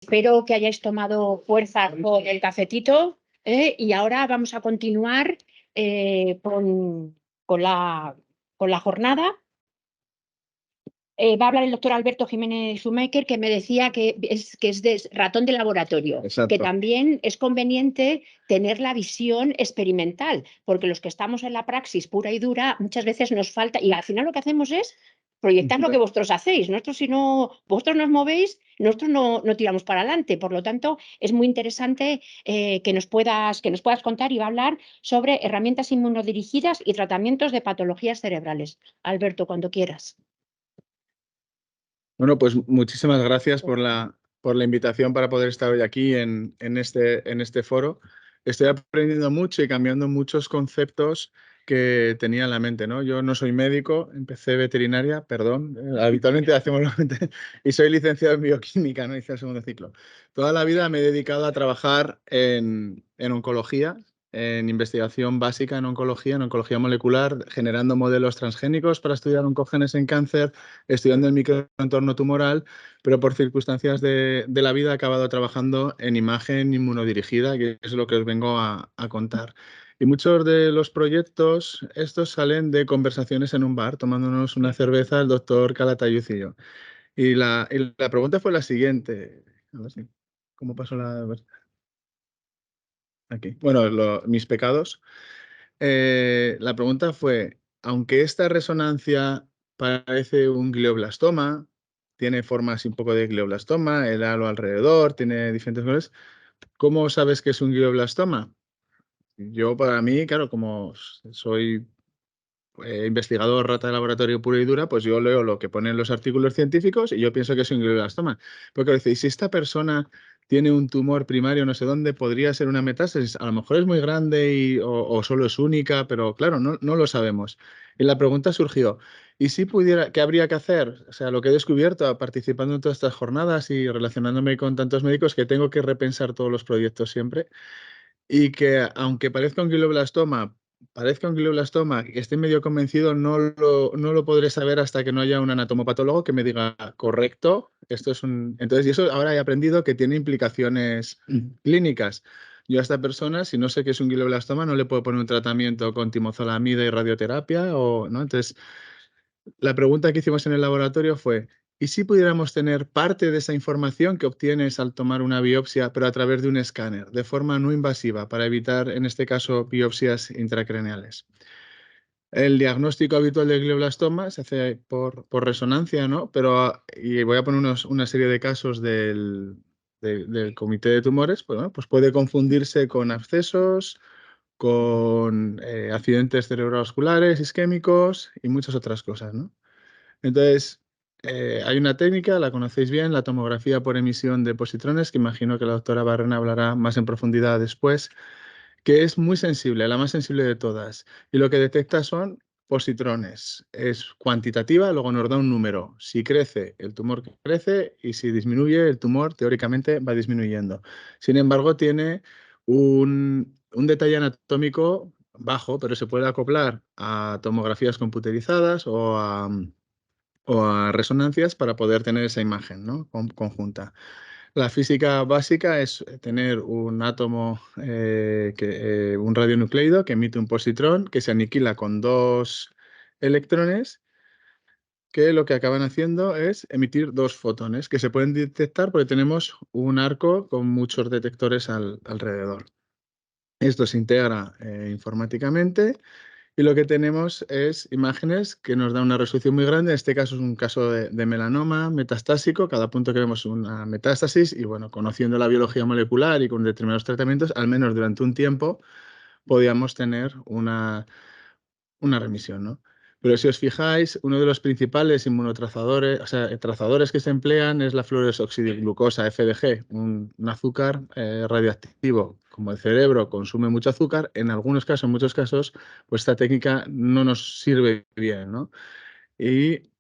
Espero que hayáis tomado fuerza con el cafetito, y ahora vamos a continuar con la jornada. Va a hablar el doctor Alberto Jiménez Schumacher, que me decía que es de ratón de laboratorio, Exacto. que también es conveniente tener la visión experimental, porque los que estamos en la praxis pura y dura, muchas veces nos falta, y al final lo que hacemos es proyectar lo que vosotros hacéis. Nosotros, si no, vosotros nos movéis, nosotros no tiramos para adelante. Por lo tanto, es muy interesante que nos puedas contar, y va a hablar sobre herramientas inmunodirigidas y tratamientos de patologías cerebrales. Alberto, cuando quieras. Bueno, pues muchísimas gracias por la invitación para poder estar hoy aquí en este foro. Estoy aprendiendo mucho y cambiando muchos conceptos que tenía en la mente, ¿no? Yo no soy médico, empecé veterinaria, perdón, habitualmente hacemos y soy licenciado en bioquímica, ¿no? Hice el segundo ciclo. Toda la vida me he dedicado a trabajar en oncología, en investigación básica en oncología molecular, generando modelos transgénicos para estudiar oncogenes en cáncer, estudiando el microentorno tumoral, pero por circunstancias de la vida he acabado trabajando en imagen inmunodirigida, que es lo que os vengo a contar. Y muchos de los proyectos estos salen de conversaciones en un bar, tomándonos una cerveza el doctor Calatayud y yo. Y la pregunta fue la siguiente. A ver si, ¿cómo pasó la...? Aquí. Bueno, mis pecados. La pregunta fue, aunque esta resonancia parece un glioblastoma, tiene formas un poco de glioblastoma, el halo alrededor, tiene diferentes colores, ¿cómo sabes que es un glioblastoma? Yo, para mí, claro, como soy investigador rata de laboratorio puro y dura, pues yo leo lo que ponen los artículos científicos y yo pienso que es un glioblastoma. Porque dice, ¿y si esta persona tiene un tumor primario no sé dónde, podría ser una metástasis? A lo mejor es muy grande o solo es única, pero claro, no lo sabemos. Y la pregunta surgió, ¿y si pudiera, qué habría que hacer? O sea, lo que he descubierto participando en todas estas jornadas y relacionándome con tantos médicos, que tengo que repensar todos los proyectos siempre. Y que aunque parezca un glioblastoma, que esté medio convencido, no lo podré saber hasta que no haya un anatomopatólogo que me diga, correcto, esto es un... Entonces, y eso ahora he aprendido que tiene implicaciones clínicas. Yo a esta persona, si no sé qué es un glioblastoma, no le puedo poner un tratamiento con timozolamida y radioterapia, ¿no? Entonces, la pregunta que hicimos en el laboratorio fue, ¿y si pudiéramos tener parte de esa información que obtienes al tomar una biopsia, pero a través de un escáner, de forma no invasiva, para evitar, en este caso, biopsias intracraneales? El diagnóstico habitual del glioblastoma se hace por resonancia, ¿no? Pero, y voy a poner una serie de casos del comité de tumores, pues, bueno, pues puede confundirse con abscesos, con accidentes cerebrovasculares, isquémicos y muchas otras cosas, ¿no? Entonces, hay una técnica, la conocéis bien, la tomografía por emisión de positrones, que imagino que la doctora Barrena hablará más en profundidad después, que es muy sensible, la más sensible de todas. Y lo que detecta son positrones. Es cuantitativa, luego nos da un número. Si crece, el tumor crece, y si disminuye, el tumor teóricamente va disminuyendo. Sin embargo, tiene un detalle anatómico bajo, pero se puede acoplar a tomografías computerizadas o a resonancias para poder tener esa imagen, ¿no? Conjunta. La física básica es tener un átomo, un radionucleido que emite un positrón que se aniquila con dos electrones, que lo que acaban haciendo es emitir dos fotones que se pueden detectar porque tenemos un arco con muchos detectores alrededor. Esto se integra informáticamente. Y lo que tenemos es imágenes que nos dan una resolución muy grande. En este caso es un caso de melanoma metastásico. Cada punto que vemos una metástasis y, bueno, conociendo la biología molecular y con determinados tratamientos, al menos durante un tiempo, podíamos tener una remisión, ¿no? Pero si os fijáis, uno de los principales inmunotrazadores, o sea, trazadores que se emplean es la fluoresoxidilglucosa, FDG, un azúcar radioactivo. Como el cerebro consume mucho azúcar, en algunos casos, en muchos casos, pues esta técnica no nos sirve bien, ¿no? Y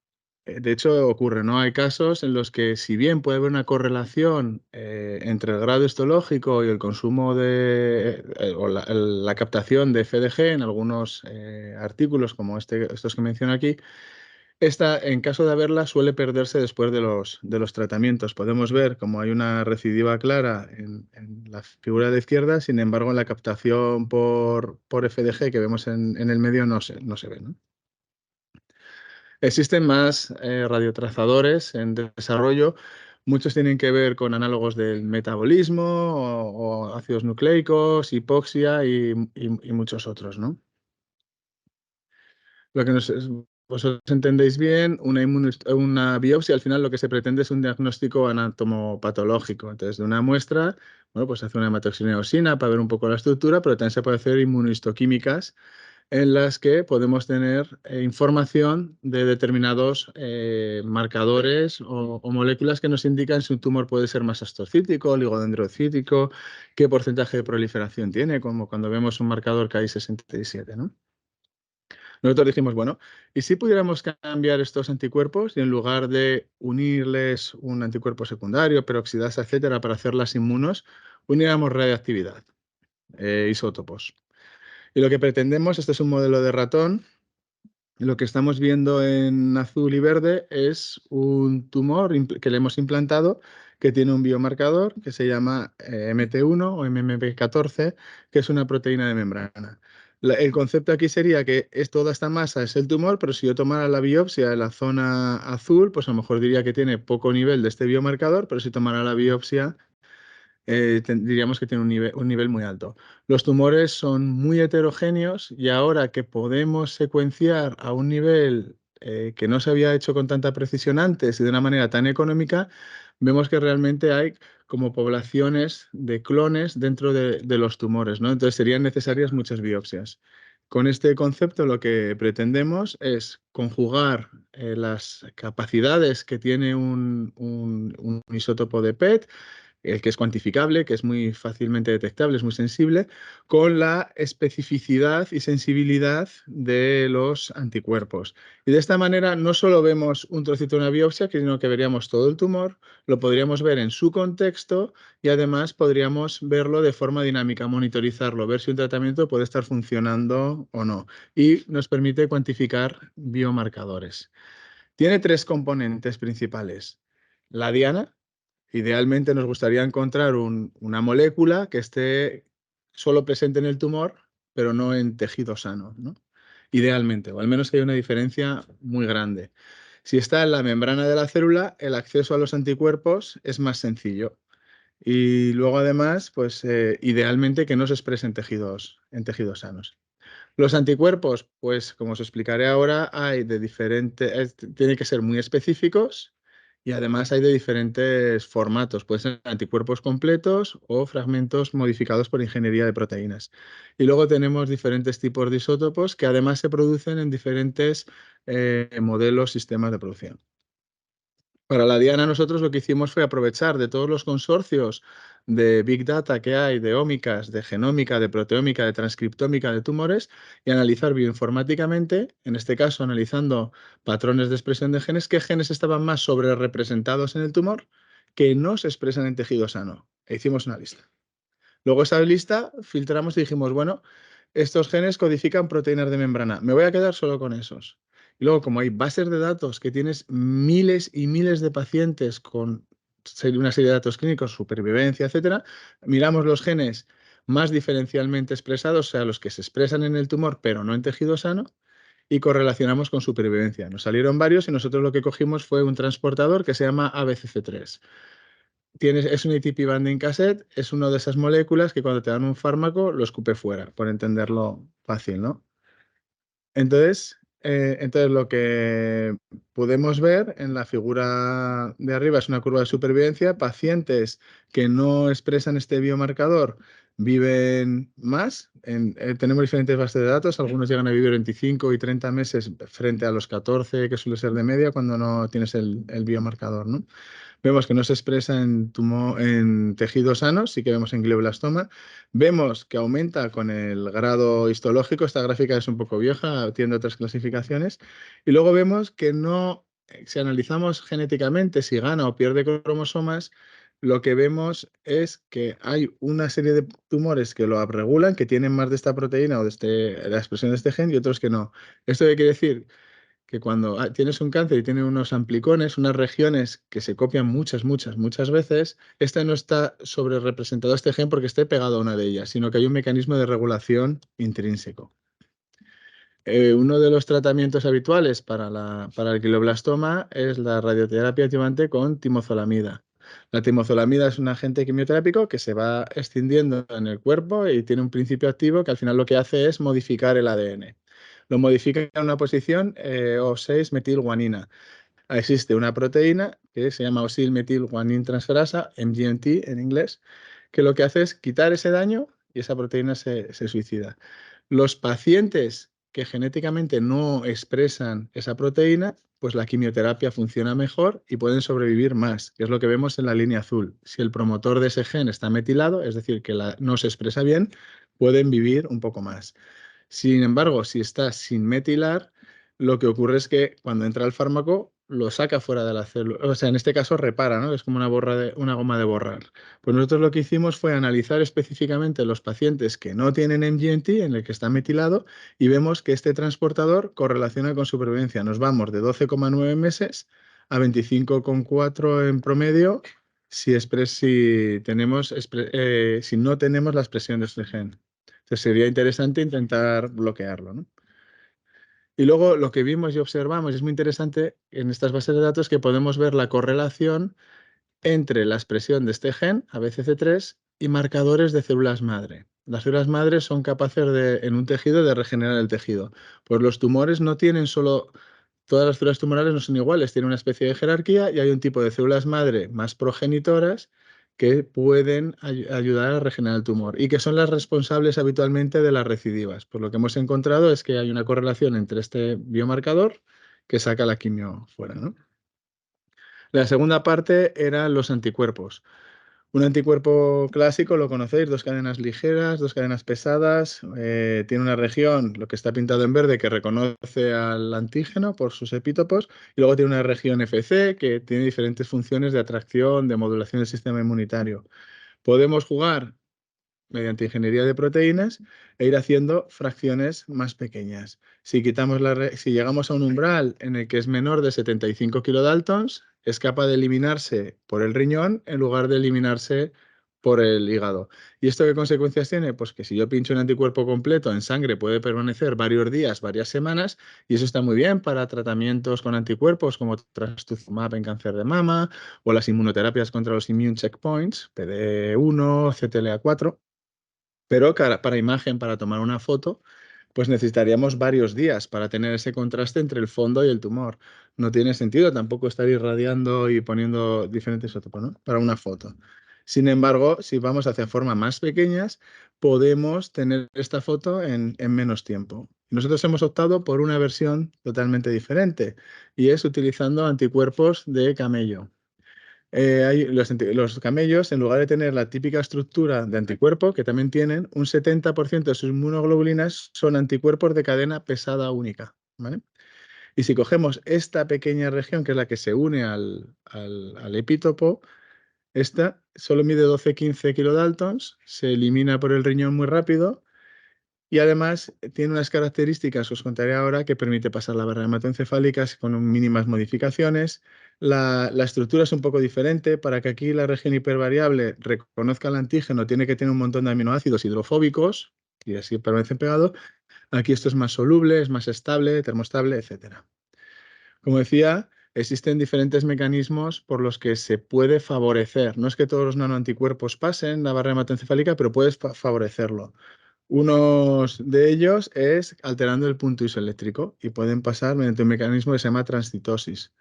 de hecho ocurre, ¿no? Hay casos en los que, si bien puede haber una correlación entre el grado histológico y el consumo o la captación de FDG en algunos artículos como estos que menciono aquí, Esta, en caso de haberla, suele perderse después de los tratamientos. Podemos ver como hay una recidiva clara en la figura de la izquierda, sin embargo, en la captación por FDG que vemos en el medio no se ve, ¿no? Existen más radiotrazadores en desarrollo. Muchos tienen que ver con análogos del metabolismo o ácidos nucleicos, hipoxia y muchos otros, ¿no? Lo que vosotros entendéis bien, una biopsia al final lo que se pretende es un diagnóstico anatomopatológico. Entonces, de una muestra, bueno, pues se hace una hematoxina eosina para ver un poco la estructura, pero también se puede hacer inmunohistoquímicas en las que podemos tener información de determinados marcadores o moléculas que nos indican si un tumor puede ser más astrocítico, oligodendrocítico, qué porcentaje de proliferación tiene, como cuando vemos un marcador KI67, ¿no? Nosotros dijimos, bueno, ¿y si pudiéramos cambiar estos anticuerpos y en lugar de unirles un anticuerpo secundario, peroxidasa, etcétera, para hacerlas inmunos, uniéramos radiactividad, isótopos? Y lo que pretendemos, este es un modelo de ratón, lo que estamos viendo en azul y verde es un tumor que le hemos implantado que tiene un biomarcador que se llama MT1 o MMP14, que es una proteína de membrana. El concepto aquí sería que toda esta masa es el tumor, pero si yo tomara la biopsia de la zona azul, pues a lo mejor diría que tiene poco nivel de este biomarcador, pero si tomara la biopsia diríamos que tiene un nivel muy alto. Los tumores son muy heterogéneos y ahora que podemos secuenciar a un nivel que no se había hecho con tanta precisión antes y de una manera tan económica, vemos que realmente hay como poblaciones de clones dentro de los tumores, ¿no? Entonces serían necesarias muchas biopsias. Con este concepto lo que pretendemos es conjugar las capacidades que tiene un isótopo de PET, el que es cuantificable, que es muy fácilmente detectable, es muy sensible, con la especificidad y sensibilidad de los anticuerpos. Y de esta manera no solo vemos un trocito de una biopsia, sino que veríamos todo el tumor, lo podríamos ver en su contexto y además podríamos verlo de forma dinámica, monitorizarlo, ver si un tratamiento puede estar funcionando o no. Y nos permite cuantificar biomarcadores. Tiene tres componentes principales. La diana. Idealmente nos gustaría encontrar una molécula que esté solo presente en el tumor, pero no en tejido sano, ¿no? Idealmente, o al menos que haya una diferencia muy grande. Si está en la membrana de la célula, el acceso a los anticuerpos es más sencillo. Y luego, además, pues idealmente que no se exprese en tejidos sanos. Los anticuerpos, pues como os explicaré ahora, hay de diferentes, tienen que ser muy específicos y además hay de diferentes formatos. Pueden ser anticuerpos completos o fragmentos modificados por ingeniería de proteínas. Y luego tenemos diferentes tipos de isótopos que además se producen en diferentes modelos, sistemas de producción. Para la Diana nosotros lo que hicimos fue aprovechar de todos los consorcios de Big Data que hay, de ómicas, de genómica, de proteómica, de transcriptómica de tumores y analizar bioinformáticamente, en este caso analizando patrones de expresión de genes, qué genes estaban más sobrerepresentados en el tumor que no se expresan en tejido sano. E hicimos una lista. Luego esa lista filtramos y dijimos, bueno, estos genes codifican proteínas de membrana. Me voy a quedar solo con esos. Y luego, como hay bases de datos que tienes miles y miles de pacientes con una serie de datos clínicos, supervivencia, etcétera, miramos los genes más diferencialmente expresados, o sea, los que se expresan en el tumor pero no en tejido sano, y correlacionamos con supervivencia. Nos salieron varios y nosotros lo que cogimos fue un transportador que se llama ABCC3. Es un ATP binding cassette, es una de esas moléculas que cuando te dan un fármaco lo escupe fuera, por entenderlo fácil, ¿no? Entonces lo que podemos ver en la figura de arriba es una curva de supervivencia. Pacientes que no expresan este biomarcador viven más. Tenemos diferentes bases de datos. Algunos llegan a vivir 25 y 30 meses frente a los 14 que suele ser de media cuando no tienes el biomarcador, ¿no? Vemos que no se expresa en tejidos sanos, sí que vemos en glioblastoma. Vemos que aumenta con el grado histológico. Esta gráfica es un poco vieja, tiene otras clasificaciones. Y luego vemos que no, si analizamos genéticamente si gana o pierde cromosomas, lo que vemos es que hay una serie de tumores que lo abregulan, que tienen más de esta proteína o de la expresión de este gen y otros que no. ¿Esto qué quiere decir? que cuando tienes un cáncer y tiene unos amplicones, unas regiones que se copian muchas veces, esta no está sobre representado este gen porque esté pegado a una de ellas, sino que hay un mecanismo de regulación intrínseco. Uno de los tratamientos habituales para el glioblastoma es la radioterapia adyuvante con timozolamida. La timozolamida es un agente quimioterápico que se va extendiendo en el cuerpo y tiene un principio activo que al final lo que hace es modificar el ADN. Lo modifica en una posición O6-metilguanina. Existe una proteína que se llama osil-metilguanintransferasa, MGMT en inglés, que lo que hace es quitar ese daño y esa proteína se suicida. Los pacientes que genéticamente no expresan esa proteína, pues la quimioterapia funciona mejor y pueden sobrevivir más, que es lo que vemos en la línea azul. Si el promotor de ese gen está metilado, es decir, que no se expresa bien, pueden vivir un poco más. Sin embargo, si está sin metilar, lo que ocurre es que cuando entra el fármaco lo saca fuera de la célula. O sea, en este caso repara, ¿no? Es como una goma de borrar. Pues nosotros lo que hicimos fue analizar específicamente los pacientes que no tienen MGMT, en el que está metilado, y vemos que este transportador correlaciona con supervivencia. Nos vamos de 12,9 meses a 25,4 en promedio si no tenemos la expresión de este gen. Entonces sería interesante intentar bloquearlo, ¿no? Y luego lo que vimos y observamos, y es muy interesante en estas bases de datos, que podemos ver la correlación entre la expresión de este gen, ABCC3, y marcadores de células madre. Las células madre son capaces en un tejido de regenerar el tejido. Pues los tumores no tienen solo... Todas las células tumorales no son iguales, tienen una especie de jerarquía y hay un tipo de células madre más progenitoras que pueden ayudar a regenerar el tumor y que son las responsables habitualmente de las recidivas. Pues lo que hemos encontrado es que hay una correlación entre este biomarcador que saca la quimio fuera, ¿no? La segunda parte eran los anticuerpos. Un anticuerpo clásico, lo conocéis, 2 cadenas ligeras, 2 cadenas pesadas, tiene una región, lo que está pintado en verde, que reconoce al antígeno por sus epítopos, y luego tiene una región FC que tiene diferentes funciones de atracción, de modulación del sistema inmunitario. Podemos jugar mediante ingeniería de proteínas e ir haciendo fracciones más pequeñas. Si llegamos a un umbral en el que es menor de 75 kilodaltons, es capaz de eliminarse por el riñón en lugar de eliminarse por el hígado. ¿Y esto qué consecuencias tiene? Pues que si yo pincho un anticuerpo completo en sangre puede permanecer varios días, varias semanas, y eso está muy bien para tratamientos con anticuerpos como trastuzumab en cáncer de mama o las inmunoterapias contra los immune checkpoints, PD1, CTLA4. Pero para imagen, para tomar una foto, pues necesitaríamos varios días para tener ese contraste entre el fondo y el tumor. No tiene sentido tampoco estar irradiando y poniendo diferentes isótopos, ¿no? Para una foto. Sin embargo, si vamos hacia formas más pequeñas, podemos tener esta foto en menos tiempo. Nosotros hemos optado por una versión totalmente diferente y es utilizando anticuerpos de camello. Los camellos, en lugar de tener la típica estructura de anticuerpo, que también tienen, un 70% de sus inmunoglobulinas son anticuerpos de cadena pesada única, ¿vale? Y si cogemos esta pequeña región, que es la que se une al epítopo, esta solo mide 12-15 kilodaltons, se elimina por el riñón muy rápido y además tiene unas características que os contaré ahora que permite pasar la barrera hematoencefálica con mínimas modificaciones. La estructura es un poco diferente. Para que aquí la región hipervariable reconozca el antígeno tiene que tener un montón de aminoácidos hidrofóbicos y así permanecen pegados. Aquí esto es más soluble, es más estable, termostable, etc. Como decía, existen diferentes mecanismos por los que se puede favorecer. No es que todos los nanoanticuerpos pasen la barrera hematoencefálica, pero puedes favorecerlo. Uno de ellos es alterando el punto isoeléctrico y pueden pasar mediante un mecanismo que se llama transcitosis.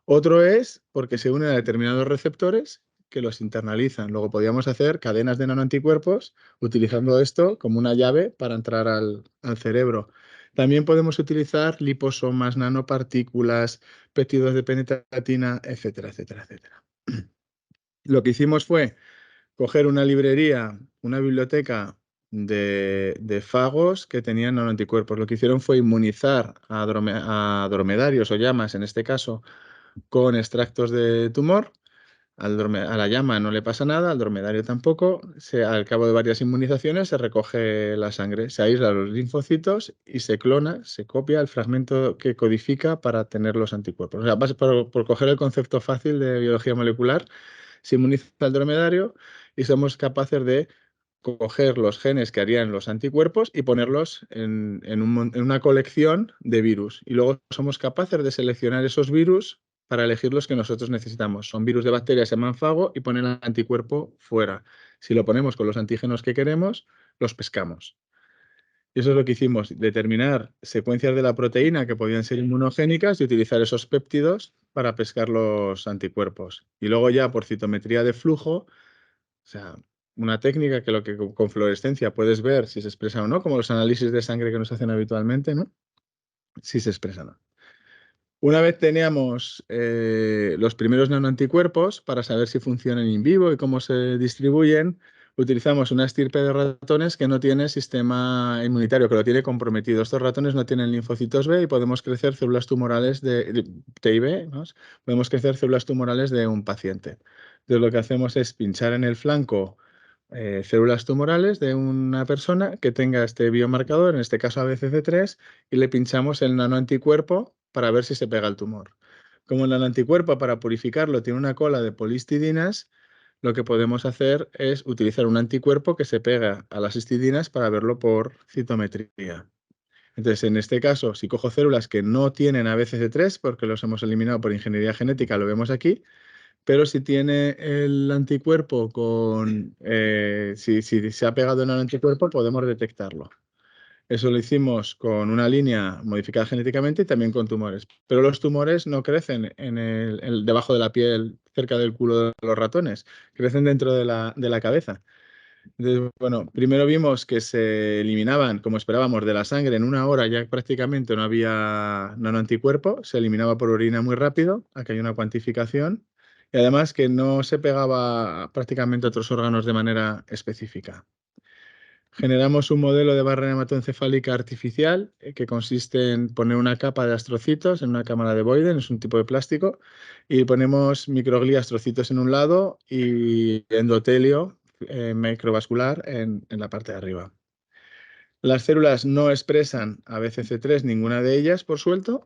Otro es porque se unen a determinados receptores que los internalizan. Luego podríamos hacer cadenas de nanoanticuerpos utilizando esto como una llave para entrar al cerebro. También podemos utilizar liposomas, nanopartículas, péptidos de penetratina, etcétera, etcétera, etcétera. Lo que hicimos fue coger una librería, una biblioteca de fagos que tenían nanoanticuerpos. Lo que hicieron fue inmunizar a dromedarios o llamas, en este caso, con extractos de tumor. A la llama no le pasa nada, al dromedario tampoco. Al cabo de varias inmunizaciones se recoge la sangre, se aíslan los linfocitos y se clona, se copia el fragmento que codifica para tener los anticuerpos. O sea, por coger el concepto fácil de biología molecular, se inmuniza al dromedario y somos capaces de coger los genes que harían los anticuerpos y ponerlos en una colección de virus. Y luego somos capaces de seleccionar esos virus para elegir los que nosotros necesitamos. Son virus de bacterias, se llaman fago, y ponen el anticuerpo fuera. Si lo ponemos con los antígenos que queremos, los pescamos. Y eso es lo que hicimos, determinar secuencias de la proteína que podían ser inmunogénicas y utilizar esos péptidos para pescar los anticuerpos. Y luego ya por citometría de flujo, o sea, una técnica que lo que con fluorescencia puedes ver si se expresa o no, como los análisis de sangre que nos hacen habitualmente, ¿no? Si se expresa o no. Una vez teníamos los primeros nanoanticuerpos para saber si funcionan in vivo y cómo se distribuyen, utilizamos una estirpe de ratones que no tiene sistema inmunitario, que lo tiene comprometido. Estos ratones no tienen linfocitos B y podemos crecer células tumorales de TIB, ¿no? Podemos crecer células tumorales de un paciente. Entonces lo que hacemos es pinchar en el flanco células tumorales de una persona que tenga este biomarcador, en este caso ABCC3, y le pinchamos el nanoanticuerpo para ver si se pega el tumor. Como el nanoanticuerpo para purificarlo tiene una cola de polihistidinas, lo que podemos hacer es utilizar un anticuerpo que se pega a las histidinas para verlo por citometría. Entonces, en este caso, si cojo células que no tienen ABCC3, porque los hemos eliminado por ingeniería genética, lo vemos aquí, pero si tiene el anticuerpo si se ha pegado en el anticuerpo, podemos detectarlo. Eso lo hicimos con una línea modificada genéticamente y también con tumores. Pero los tumores no crecen debajo de la piel, cerca del culo de los ratones, crecen dentro de la cabeza. Entonces, bueno, primero vimos que se eliminaban, como esperábamos, de la sangre en una hora, ya prácticamente no había nanoanticuerpo, se eliminaba por orina muy rápido, aquí hay una cuantificación, y además que no se pegaba prácticamente a otros órganos de manera específica. Generamos un modelo de barrera hematoencefálica artificial que consiste en poner una capa de astrocitos en una cámara de Boyden, es un tipo de plástico, y ponemos microglía astrocitos en un lado y endotelio microvascular en la parte de arriba. Las células no expresan ABCC3, ninguna de ellas, por suelto,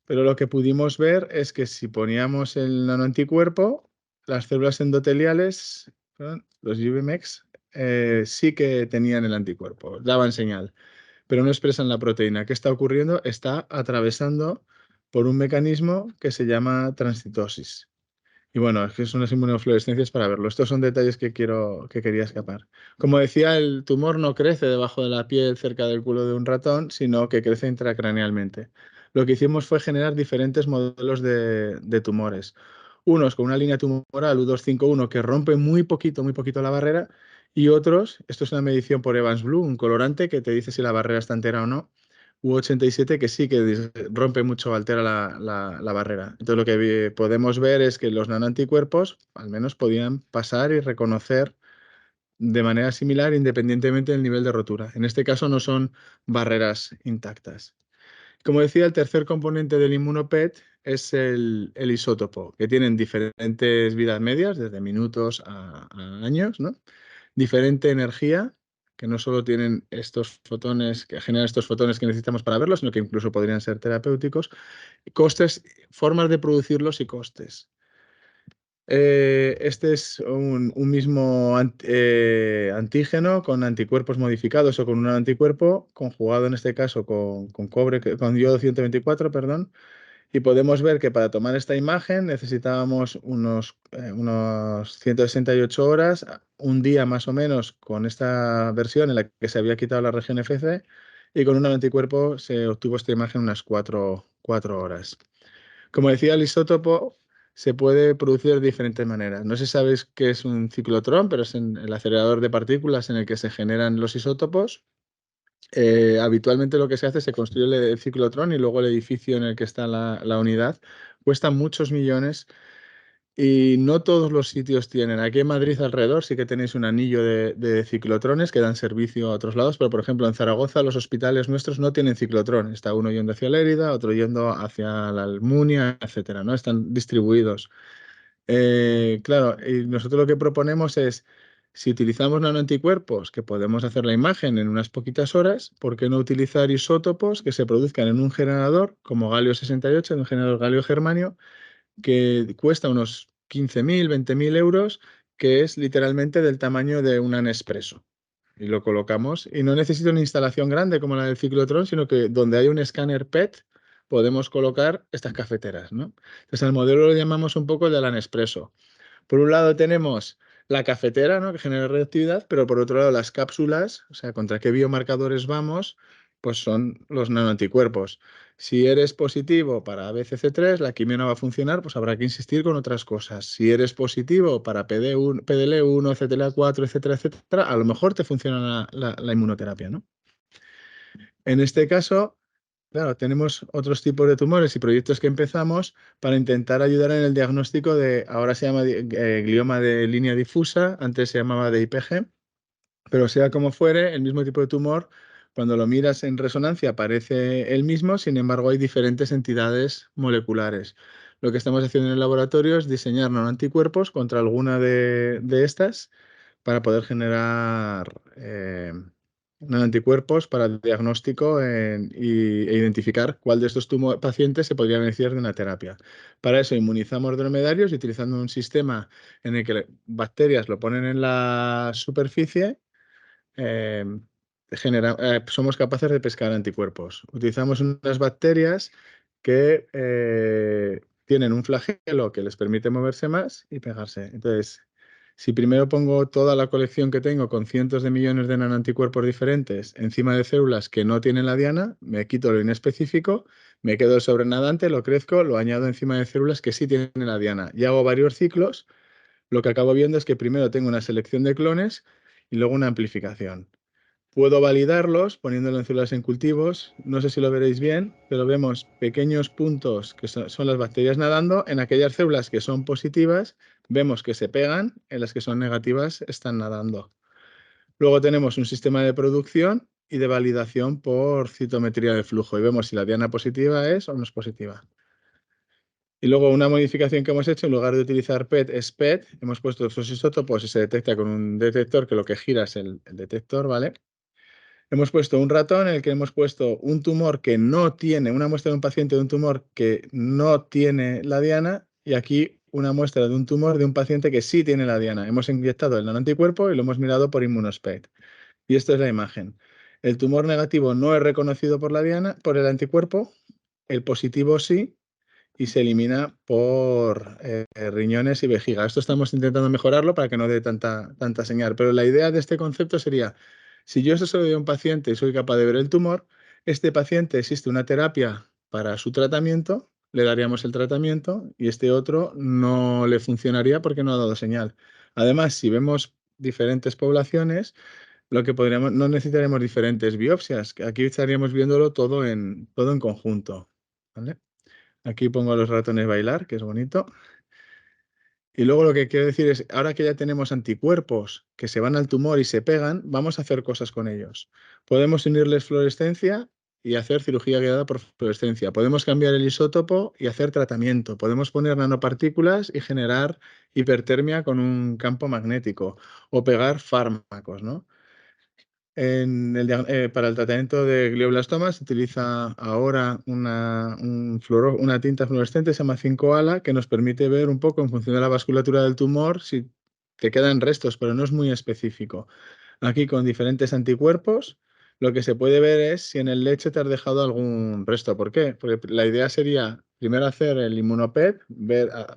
pero lo que pudimos ver es que si poníamos el nanoanticuerpo, las células endoteliales, los UVMEX, sí que tenían el anticuerpo, daban señal, pero no expresan la proteína. ¿Qué está ocurriendo? Está atravesando por un mecanismo que se llama transcitosis. Y bueno, es que son unas inmunofluorescencias para verlo. Estos son detalles que quería escapar. Como decía, el tumor no crece debajo de la piel cerca del culo de un ratón, sino que crece intracranealmente. Lo que hicimos fue generar diferentes modelos de tumores. Unos con una línea tumoral U251 que rompe muy poquito la barrera, y otros, esto es una medición por Evans Blue, un colorante que te dice si la barrera está entera o no, U87 que sí que rompe mucho, altera la barrera. Entonces lo que podemos ver es que los nanoanticuerpos al menos podían pasar y reconocer de manera similar independientemente del nivel de rotura. En este caso no son barreras intactas. Como decía, el tercer componente del inmunoPET es el isótopo, que tienen diferentes vidas medias, desde minutos a años, ¿no? Diferente energía, que no solo tienen estos fotones, que generan estos fotones que necesitamos para verlos, sino que incluso podrían ser terapéuticos, costes, formas de producirlos y costes. Este es un mismo antígeno con anticuerpos modificados o con un anticuerpo conjugado en este caso con cobre, con yodo 124, perdón, y podemos ver que para tomar esta imagen necesitábamos unos 168 horas, un día más o menos con esta versión en la que se había quitado la región FC, y con un anticuerpo se obtuvo esta imagen unas 4 horas. Como decía, el isótopo se puede producir de diferentes maneras. No sé si sabéis qué es un ciclotrón, pero es el acelerador de partículas en el que se generan los isótopos. Habitualmente lo que se hace es se construye el ciclotrón y luego el edificio en el que está la unidad. Cuesta muchos millones y no todos los sitios tienen. Aquí en Madrid alrededor sí que tenéis un anillo de ciclotrones que dan servicio a otros lados, pero por ejemplo en Zaragoza los hospitales nuestros no tienen ciclotrón. Está uno yendo hacia Lérida, otro yendo hacia la Almunia, etcétera, ¿no? Están distribuidos. Claro, y nosotros lo que proponemos es, si utilizamos nanoanticuerpos, que podemos hacer la imagen en unas poquitas horas, ¿por qué no utilizar isótopos que se produzcan en un generador como galio 68, en un generador galio-germanio, que cuesta unos 15.000, 20.000 euros, que es literalmente del tamaño de un Nespresso? Y lo colocamos, y no necesita una instalación grande como la del ciclotrón, sino que donde hay un escáner PET podemos colocar estas cafeteras, ¿no? Entonces, el modelo lo llamamos un poco el de la Nespresso. Por un lado tenemos la cafetera, ¿no?, que genera reactividad, pero por otro lado las cápsulas, o sea, contra qué biomarcadores vamos, pues son los nanoanticuerpos. Si eres positivo para BCC3, la quimio no va a funcionar, pues habrá que insistir con otras cosas. Si eres positivo para PD1, PDL1, CTLA4, etcétera, etcétera, a lo mejor te funciona la inmunoterapia, ¿no? En este caso, claro, tenemos otros tipos de tumores y proyectos que empezamos para intentar ayudar en el diagnóstico de, ahora se llama glioma de línea difusa, antes se llamaba de IPG, pero sea como fuere, el mismo tipo de tumor, cuando lo miras en resonancia parece el mismo, sin embargo hay diferentes entidades moleculares. Lo que estamos haciendo en el laboratorio es diseñar nanoanticuerpos contra alguna de estas para poder generar nanoanticuerpos para el diagnóstico e identificar cuál de estos pacientes se podría beneficiar de una terapia. Para eso inmunizamos dromedarios y utilizando un sistema en el que bacterias lo ponen en la superficie, eh, somos capaces de pescar anticuerpos. Utilizamos unas bacterias que tienen un flagelo que les permite moverse más y pegarse. Entonces, si primero pongo toda la colección que tengo con cientos de millones de nanoanticuerpos diferentes encima de células que no tienen la diana, me quito lo inespecífico, me quedo el sobrenadante, lo crezco, lo añado encima de células que sí tienen la diana. Y hago varios ciclos. Lo que acabo viendo es que primero tengo una selección de clones y luego una amplificación. Puedo validarlos poniéndolo en células en cultivos. No sé si lo veréis bien, pero vemos pequeños puntos que son las bacterias nadando. En aquellas células que son positivas, vemos que se pegan, en las que son negativas están nadando. Luego tenemos un sistema de producción y de validación por citometría de flujo y vemos si la diana positiva es o no es positiva. Y luego una modificación que hemos hecho, en lugar de utilizar PET, es PET. Hemos puesto estos isótopos y se detecta con un detector que lo que gira es el detector, ¿vale? Hemos puesto un ratón en el que hemos puesto un tumor que no tiene, una muestra de un paciente de un tumor que no tiene la diana, y aquí una muestra de un tumor de un paciente que sí tiene la diana. Hemos inyectado el nanoanticuerpo y lo hemos mirado por Immunospect. Y esta es la imagen. El tumor negativo no es reconocido por la diana, por el anticuerpo, el positivo sí, y se elimina por riñones y vejiga. Esto estamos intentando mejorarlo para que no dé tanta señal, pero la idea de este concepto sería, si yo se lo doy a un paciente y soy capaz de ver el tumor, este paciente existe una terapia para su tratamiento, le daríamos el tratamiento y este otro no le funcionaría porque no ha dado señal. Además, si vemos diferentes poblaciones, lo que podríamos, no necesitaremos diferentes biopsias, que aquí estaríamos viéndolo todo en conjunto, ¿vale? Aquí pongo a los ratones bailar, que es bonito. Y luego lo que quiero decir es, ahora que ya tenemos anticuerpos que se van al tumor y se pegan, vamos a hacer cosas con ellos. Podemos unirles fluorescencia y hacer cirugía guiada por fluorescencia. Podemos cambiar el isótopo y hacer tratamiento. Podemos poner nanopartículas y generar hipertermia con un campo magnético o pegar fármacos, ¿no? Para el tratamiento de glioblastomas se utiliza ahora una tinta fluorescente, se llama 5-ALA, que nos permite ver un poco en función de la vasculatura del tumor si te quedan restos, pero no es muy específico. Aquí con diferentes anticuerpos, lo que se puede ver es si en el leche te has dejado algún resto. ¿Por qué? Porque la idea sería primero hacer el inmunopet,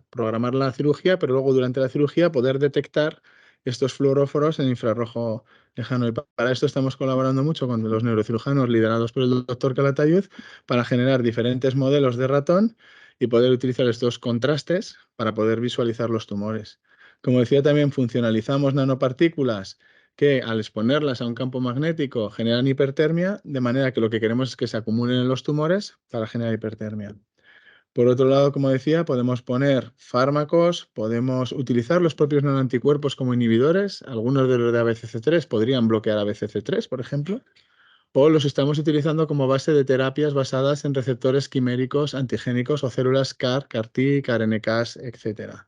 programar la cirugía, pero luego durante la cirugía poder detectar estos fluoróforos en infrarrojo lejano. Y para esto estamos colaborando mucho con los neurocirujanos liderados por el doctor Calatayud para generar diferentes modelos de ratón y poder utilizar estos contrastes para poder visualizar los tumores. Como decía, también funcionalizamos nanopartículas que al exponerlas a un campo magnético generan hipertermia, de manera que lo que queremos es que se acumulen en los tumores para generar hipertermia. Por otro lado, como decía, podemos poner fármacos, podemos utilizar los propios nanoanticuerpos como inhibidores. Algunos de los de ABCC3 podrían bloquear ABCC3, por ejemplo, o los estamos utilizando como base de terapias basadas en receptores quiméricos antigénicos o células CAR, CAR-T, CAR-NK, etc.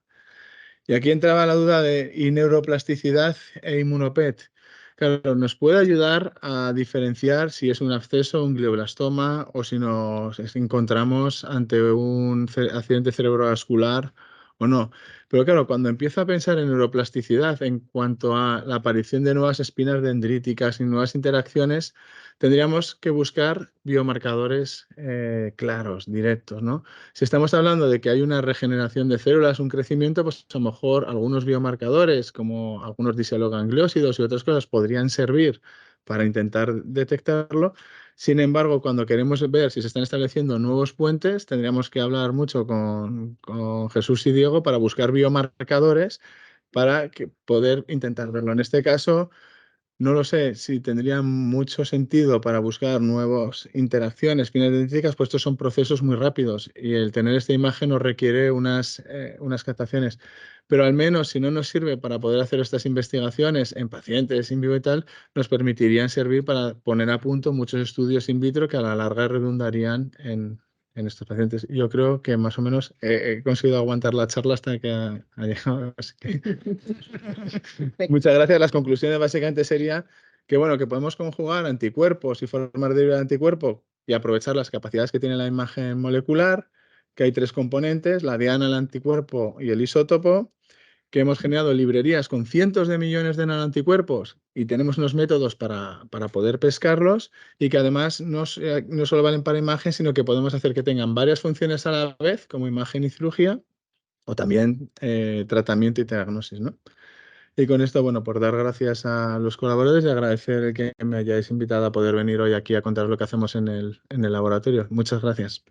Y aquí entraba la duda de ¿y neuroplasticidad e inmunopet? Claro, nos puede ayudar a diferenciar si es un absceso, un glioblastoma o si nos encontramos ante un accidente cerebrovascular o no. Pero claro, cuando empiezo a pensar en neuroplasticidad en cuanto a la aparición de nuevas espinas dendríticas y nuevas interacciones, tendríamos que buscar biomarcadores claros, directos, ¿no? Si estamos hablando de que hay una regeneración de células, un crecimiento, pues a lo mejor algunos biomarcadores, como algunos disalogangliósidos y otras cosas, podrían servir para intentar detectarlo. Sin embargo, cuando queremos ver si se están estableciendo nuevos puentes, tendríamos que hablar mucho con Jesús y Diego para buscar biomarcadores para poder intentar verlo. En este caso, no lo sé si tendría mucho sentido para buscar nuevas interacciones fines pues estos son procesos muy rápidos y el tener esta imagen nos requiere unas captaciones. Pero al menos si no nos sirve para poder hacer estas investigaciones en pacientes in vivo y tal, nos permitirían servir para poner a punto muchos estudios in vitro que a la larga redundarían en estos pacientes. Yo creo que más o menos he conseguido aguantar la charla hasta que ha llegado. Así que muchas gracias. Las conclusiones básicamente sería que, bueno, que podemos conjugar anticuerpos y formas de anticuerpo y aprovechar las capacidades que tiene la imagen molecular, que hay tres componentes, la diana, el anticuerpo y el isótopo, que hemos generado librerías con cientos de millones de nanoanticuerpos y tenemos unos métodos para poder pescarlos y que además no solo valen para imagen, sino que podemos hacer que tengan varias funciones a la vez, como imagen y cirugía, o también tratamiento y diagnosis, ¿no? Y con esto, bueno, por dar gracias a los colaboradores y agradecer el que me hayáis invitado a poder venir hoy aquí a contar lo que hacemos en el laboratorio. Muchas gracias.